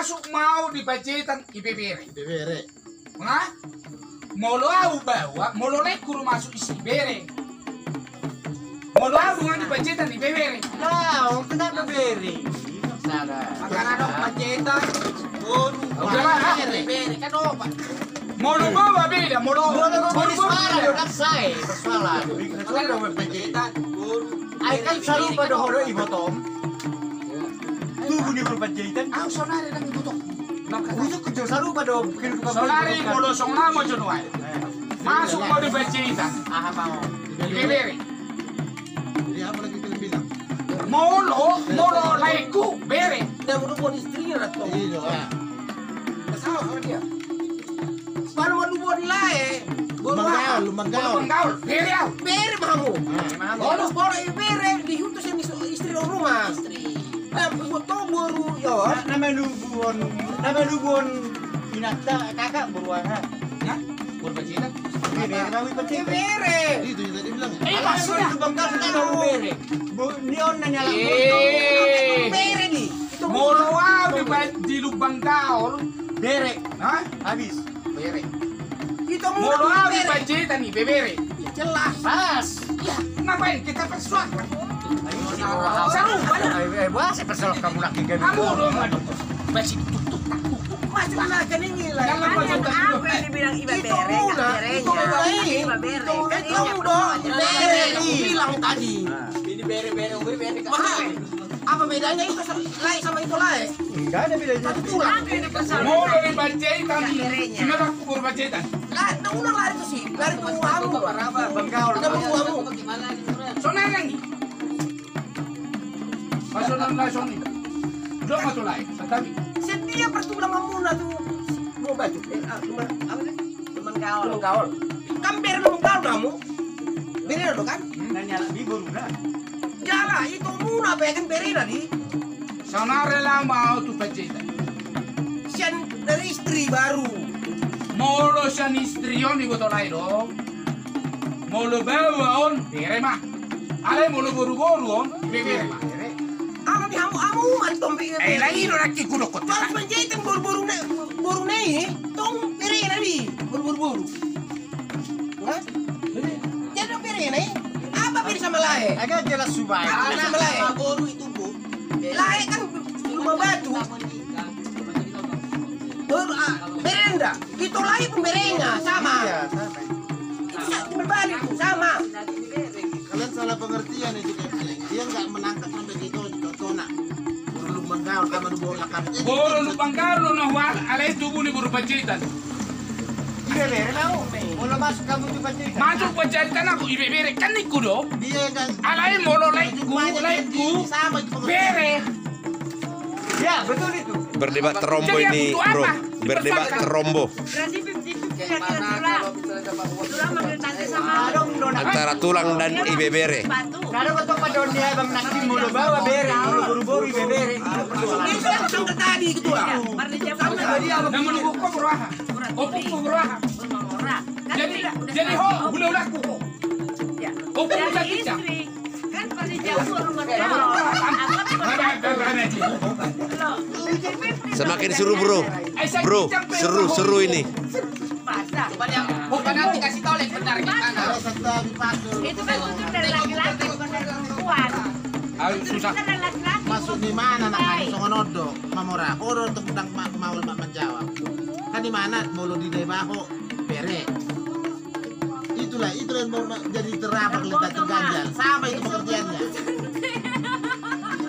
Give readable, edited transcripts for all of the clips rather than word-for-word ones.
masuk mau di budgetan IBBR. Bebere. Nah, molo au bawa, molo lek kuru masuk isi bere. Molo au dengan di budgetan IBBR. Nah, kita bebere. Salah. Makanya dong budgetan. Udah lah. Bere kan opa. Molo bawa beda, molo Suara udah saya persoalan. Makanya dong budgetan. Ay kan selalu pada horo ibu Tom. Tunggu di budgetan. au sonare nang ibutok. Itu kerja selalu pada bikin Sonare molo songna mo jonoai. Masuk mau di budgetan Ah mau. IBBR. Jadi apa lagi kalian bilang? Molo laiku bere. Dia mau buat istrinya atau? Iya. Sama sama dia. Baru mau buat lae. Lumanggaul, Molo lumanggaul. penggaul, bere au. Bere mahamu. Kalau baru bere dihutus yang istri orang rumah. Buat tau baru ya. Nama lubuan binata kakak berwarna. Ya, budgetan. Bebere kami budgetan. Bere. Itu yang tadi bilang. Maksudnya Itu bangkal sudah bebere. Nion nanya lah. Bere nih. Itu molo au di lubang gaul. Bere. Hah? Habis. Bere. Itu Molo au di bere. budgetan nih bebere. Jelas. Pas. Ya, ngapain kita persuaskan? Seru banyak. Wah, saya persoal kamu lagi kan. Kamu dong, aduh. Masih tuk-tuk. Masuk anak kan ini lah. Jangan Banyak masuk apa yang dibilang iba Itu bere, udah, berenya. itu udah ini. Iba bere. Itu udah Kan tahu ini dong. yang Bere yang nih. bilang tadi. Ini bere-bere Mahal. Apa bedanya itu lain sama itu lain? Enggak ada bedanya. Satu tulang. Apa yang dipersoalkan? Molo di budgetan nih. Berenya. Gimana kubur budgetan? Lah, udah lari tuh sih. Lari ke uangmu. Bangkal. Ada uangmu. Sonar lagi. Pasonan langsung nih. Udah masuk lain. Tetapi Setiap pertulangan muna tuh mau baju. Apa sih? Teman gaul. Gaul. Kan bere lu gaul kamu. Bere lo kan? Nanya lagi baru udah. Jala itu muna apa ya kan bere tadi. sonar lah mau tuh budgetan. Sian dari istri baru. Molo sian istrion di botol lain dong. Molo bawa on bere mah. Ale molo boru-boru on bere mah. Apa di hamu antum bere. Lagi lo lagi kulo kota. Pas penjahitan buru-buru nih, tong bere tadi. Buru-buru. Hah? Jadi bere nih. Apa bere sama lain? Agak jelas subay. Apa sama lain? baru itu bu. Lain kan rumah batu. Berenda. Itu lain pun berenya sama. Iya, sama. Itu berbalik tuh sama. Kalian salah pengertian itu dia nggak menangkap sampai gitu tona. Belum menggaul sama bola kan. Boro lu pangkalo na wal ale tubuh ni buru budgetan. Iya bere mau. Mau masuk kamu tuh budgetan. Masuk budgetan aku ibe bere kan iku do. Dia nggak. Alai molo laiku Sama itu pengertian. bere. Ya, betul itu. Berdebat terombo Jadi ini, aku bro. apa? Berdebat Dipersoalkan. terombo Berarti 50-50 kira-kira tulang. Tulang manggil tante sama Adong nona. antara tulang dan ibebere. batu. Kado ko pa doon niya bang nasi mulu bawa bere, mulu buru-buru bebere. Ini saya sampai tadi gitu lah. Ya, parli jam Sampai tadi apa? Nama lu kok beruaha. Opuk kok beruaha. orang. Kan Jadi ho udah laku kok. Ya. Opuk Dari udah kita. istri. Kan parli jam rumah gaul. Semakin seru, bro. Bro, seru ini. Bukan nanti kasih tau lek benar gimana. Kalau serta dipakai. Itu kan unsur dari laki-laki bukan dari perempuan. Susah. Itu dari laki-laki. Masuk di mana nak songonodo mamora oro tentang mau menjawab kan di mana mulu di debaho bere itulah yang mau jadi terabak lintas ganjal sama itu pengertiannya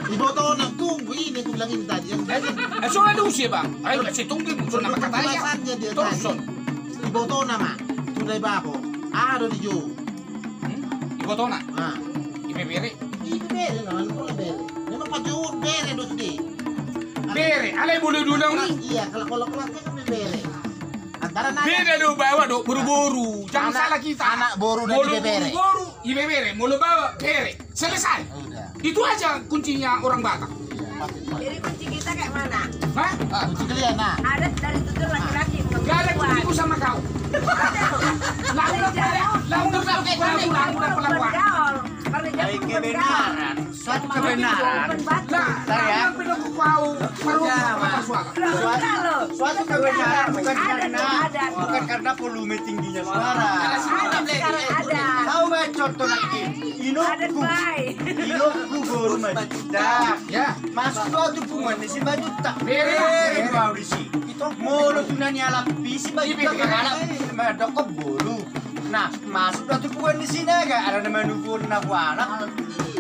ibu tahu nak tunggu ini aku bilang ini tadi yang jadi So ada usia bang. Ayo kasih tunggu muncul nama katanya. alasannya dia Thorson. tadi ibu tahu nama tu debaho ada di jo Ibu tahu nak? ah Ibe bere. itu bere namanya pula bere memang pajuun bere dos di Bere. Ale boleh dulang nih. iya kalau kelasnya kan bere antara nanya Beda do bawa do buru-buru. Jangan salah kita. anak boru dan Mulu bere buru-buru, ibe bere. Mulu bawa bere. Selesai. udah Itu aja kuncinya orang Batak. Jadi kunci kita kayak mana? Hah? kunci kalian nah Ada dari tutur laki-laki bukan Gak ada perempuan. kunci sama kau. Lalu udah pulang Gaul. Parli jam Ay bukan gaul. kebenaran. So suatu kebenaran. Saya suatu kebenaran bukan karena volume tingginya suara. Tahu nggak contoh lagi? Inokku baru majuta. Ya. Masuk suatu pungan di si majuta. Beri mau di si. Mulu tunanya alapi si majuta alap. Madokop bolu. Nah, masuk suatu pungan di sini agak ada nama nubur nakuana.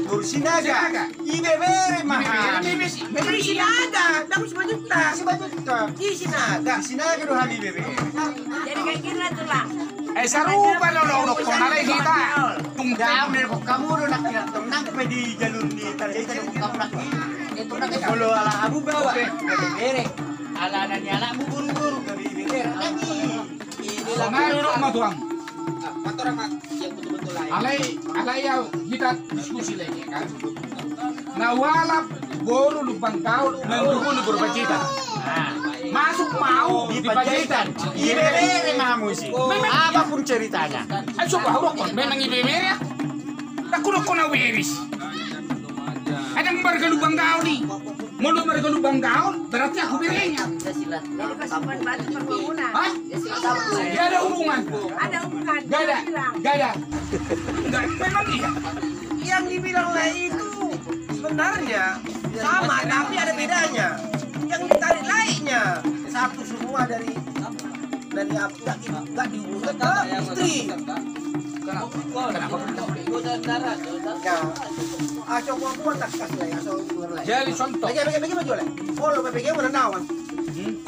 Buru sini agak. Ibe beri mahal. Beri sinaga, dapat 10 juta. Si majuta. Di sinaga. Di sini agak doa ibe beri. Jadi kayak gini lah tuh lah. Sarupa lolo ko na lang kita. Jauh dari kamu udah nak tenang pe di jalur di tadi kamu nak itu nak kalau ala abu bawa beri ala nanya anakmu buru-buru dari beri lagi ini Sonari ro matuang. Motor mak yang betul-betul lain. Alay ya kita diskusi lagi kan. Nawalap boru lubang kaul nanggulo berbacita. Masuk mau di pajitan. Ibe beri mahamu sih apapun ceritanya. Ay coba rokon memang ibebere ya. Aku rokon na wiris. Ada mereka lubang kaul nih. Mulut mereka lubang kaul berarti aku berenya. Jadi kesimpan batu perkebunan. Hah? Gak ada hubungan. Ada hubungan. Gak ada. Enggak, memang iya. Yang dibilang lain itu sebenarnya sama, tapi ada bedanya. Yang ditarik lainnya satu semua dari apa? Nggak diurus ke istri. Kenapa? Coba buat tak kasih lagi, asal Jadi contoh. Bagi baju lah. Kalau PPG mana nawan?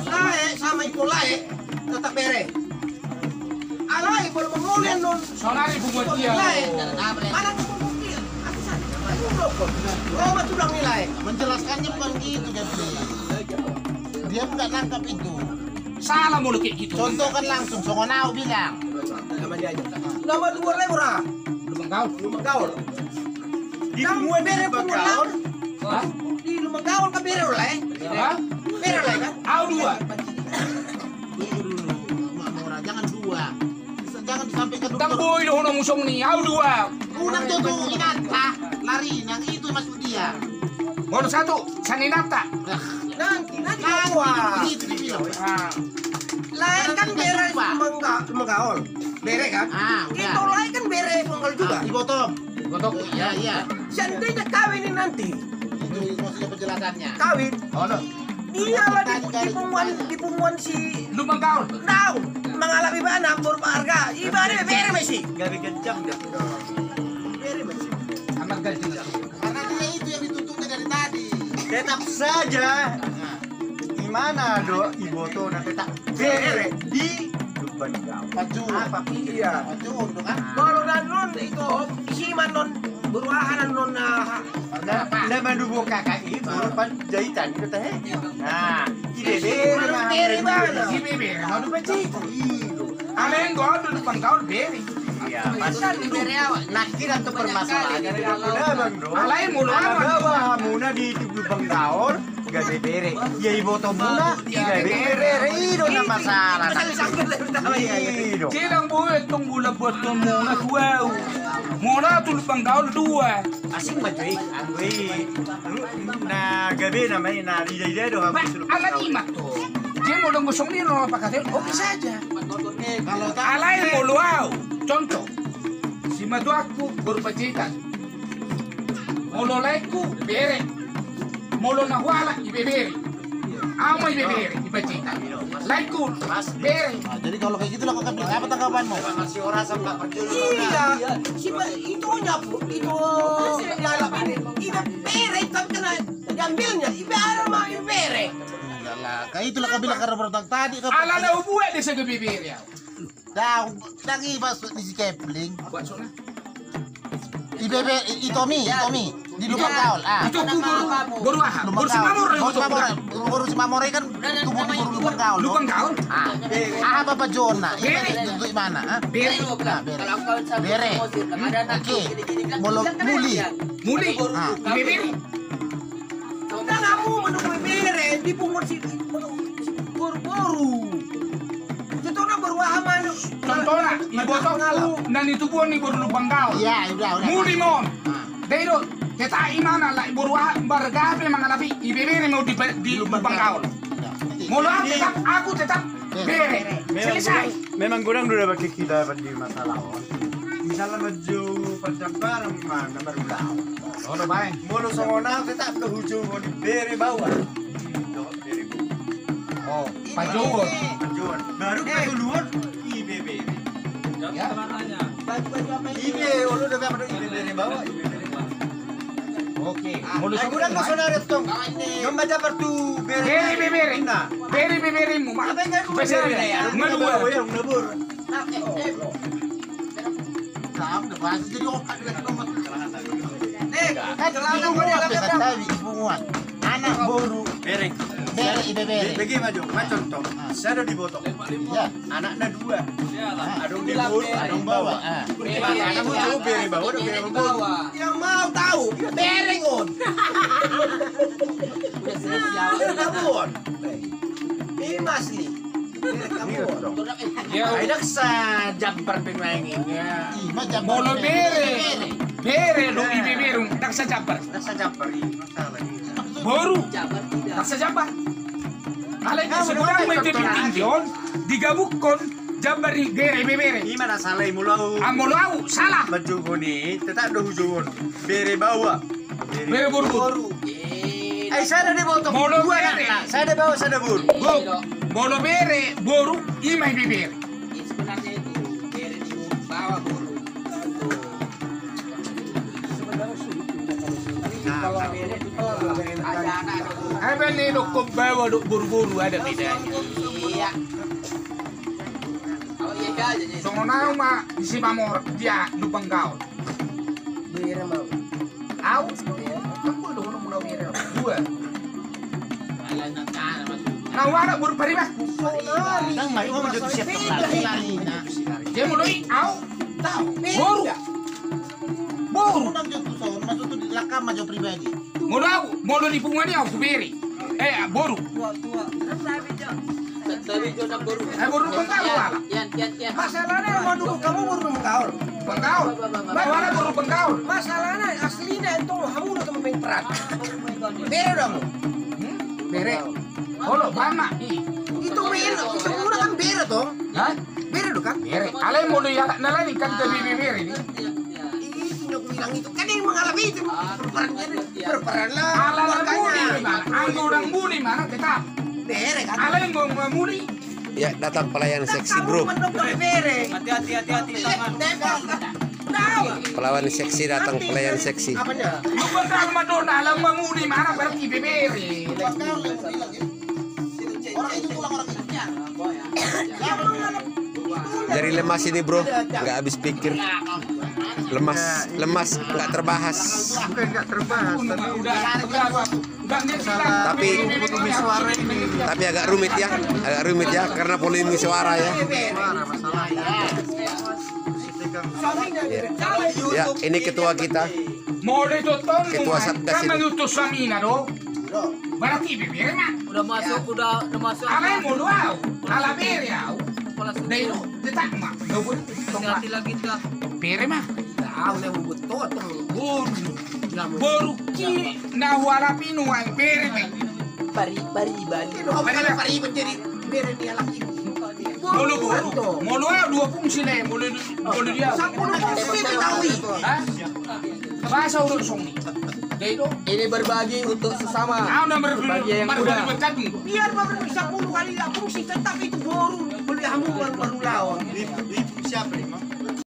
Lae sama itu lae tetap bere. Alai kalau mengulen non. Sonari bunga dia. Lae. Mana dia? Aku saja. Aku rokok. Roma sudah nilai. Menjelaskannya bukan gitu Jeffrey. Dia nggak nangkap itu. Salah mulu kayak gitu. Contohkan langsung, Songonau bilang. Nama dia aja. Nama dua lewra. Lubang kaul. Lumang gaul. Di Kamu semua bere beri pun Hah? di lumang gaul ka bere oleh. Hah? Bere oleh kan? Au dua. Murah, jangan dua. Jangan disampaikan dulu. Tamboy lo nang musong ni. Au dua. Unang tutup inanta, lari, yang itu masuk dia. Mono satu. Saninata. Nanti bawa. Itu dibilang. Lain kan bere lumang gaul. Bere kan? Udah. Itu lain kan bere penggal juga. Di bottom. Gotok. Iya. Seandainya kawin ini nanti, Itu maksudnya penjelasannya. kawin, Oh no. iyalah di pungguan si Lubang kaul. Daun mengalami mana berharga. Ibaratnya bere masih. gabi kencang dah. Bere masih. Amat ganjil. Karena dia itu yang dituntutnya dari tadi. Tetap saja gimana do iboto na tetap bere di lubang kau. Maju. Apa Iya. Maju untuk kan. Kalau dan non itu isiman non berwahanan non Na mandubo kakak itu pan jahitan itu teh. Nah, ide Mana bere mana? Si bebe. Mau bacita. Alen god lubang kaul bebe. Iya, masa di bere awak. Nah, kira tuh permasalahan dari aku dah bang do. Alay mulu awan. Bawa muna di lubang kaur, gak bere. Ya iboto muna, gak bere. Itu na masalah. Itu. Silang buhay itong gula buat muna tuwaw. Muna tu lubang kaul dua. Asing majuik, angui. Na gabi na may na ide do Ba, habis alam imat to. Dia mau dong gusong ni no pakate. Oke saja. Kalau tak Alay mulu aw. Contoh. Si maduaku berbacita. Molo laiku bere. Molo nahwala ibebere. Amo ibebere ibacita. Laiku bere. Nah, jadi kalau kayak gitu lakukan apa tanggapanmu? masih orang sampai perjuru. Iya. Itu nyapu itu dalam ini. Iba bere tapi kena diambilnya. Iba ada mah bere. Enggak lah, kayak itulah kau bilang karena berutang tadi kau. Ala na ubuhe de sa bebere yaw. Dah, lagi masuk di si Kepling. Buat sana. IBB, Itomi, di lubang kaul. Itu guru aha. Guru si mamor rin Guru si mo Mamor. Guru si Mamor kan tubuh di lubang kaul. Lubang kaul. Bapak Jona, itu mana? Bere. Bere. Oke. Muli. Muli. Ibebere. Dan kamu menunggu bere di pungut si buru-buru. Itu na berwahaman. Contohnya, ibotok ku nan itubuan ni guru lubang kaul. Iya, udah. Muli mon. Dero, Kita imana lah boru bargabe mangalapi ibebere mau di lubang kaul. Mulu aku tetap bere. Selesai. Memang kurang udah pakai kita di masalah. Misalnya maju percambar mana baru tahu. Oh, baik. Mulu songona tetap ke hujung di bere bawah. Oh, pajuan. Pajuan. Baru ke duluan IBB. Ya. IB ulu udah pada IBB bawah. Oke. Mulu Aku udah nggak saudara tong. Membaca pertu bere. Bere mu mak. Besar ya. Ngedua. Ngebur. Kamu udah bahas jadi okat dengan nomor. Selalu Anak boru Bere. bere ibebere. Bagi maju, contoh. Saya ada di botol. Ya. Anaknya dua. Ada di bawah, ada di bawah. Anak mau bere bawah, ada bere bawah. yang mau tahu berengon. Kamuan. Ini masli. Kamuan. Ya. Ada sa jamper pemainnya. Ih, macam Mulu bere. Bere lo ibebere tak sajabar. Sa jamper ini masalah. Boru. Tak sajabar. Alay sekarang may tipintindion digabukon jambari bere bebere. Gimana salah mulau? Amolau salah. Baju ini tetap ada hujungan. Bere bawah. Bere boru. Saya ada di botol. Mulu Dua bere. anak. Saya ada bawah, saya ada buru. Molo bere boru imay bebere. Sebenarnya itu bere di bawah bulu. Ada anak ada bulu. Apa nih lo bawa buru-buru ada bedanya. Iya. Oh iya aja jadi. Songonau ma si mamor dia lubang gaul. Bere mau. Au. Kamu lo mau bere. Dua. Nah, wala buru paribas. Nang mai mau jadi siap lari. Dia mulai au. Tahu. Boru. Boru. Nang jatuh son, masuk tu di lakam maju pribadi. Molo di punga dia aku beri. Boru. Tapi jodoh buru. Boru penggaul wala. Kian. Masalahnya mau dukung kamu baru menggaul. Penggaul. Wala boru penggaul. Masalahnya aslinya itu kamu udah temen perat. Bere dong. Bere. Holo bama. Itu udah kan bere toh. Hah? Bere dong kan. Bere. Alay molo ya nalani kan ke bere ini. Itu aku bilang itu kan yang mengalami itu berperan lah. Ala muli mana? Anggo orang muli mana tetap. Bere kan. Alay mau muli. Ya, datang pelayan seksi, bro. Bere. Hati-hati tangan. Pelawan seksi datang, pelayan seksi. Apanya? Lubang kang Madonna alam mamuli mana berarti bebere. Orang itu pulang orang itu. Jadi lemas ini, bro. Nggak habis pikir. Lemas, nggak terbahas. Bukan nggak terbahas, tapi Udah Tapi suara ini. Tapi agak rumit ya, karena polemik suara ya. Suara masalahnya. Ya, ini ketua kita. Mole toton Ketua Satgas kan ini. mengutus Samina do. Berarti bebere mah. Udah masuk. Alay mo luau. Ala bere au. Dai do detak mah. Do pun Hati lagi tuh. bere mah. Tahu nih betul tuh. Boru ki na wala pinu ang bere mah. Bari. Pari menjadi bere dia lagi. Molo boru. Molo au dua fungsi le. Molo dia. Sampun fungsi tahu. Hah? Bahasa urut songi. Dai do. Ini berbagi untuk sesama. Au na Bagi yang muda. berkadung. Biar bapak bisa 10 kali fungsi tetap itu boru. Beli hamu baru lawan. Ibu siapa nih, Mam?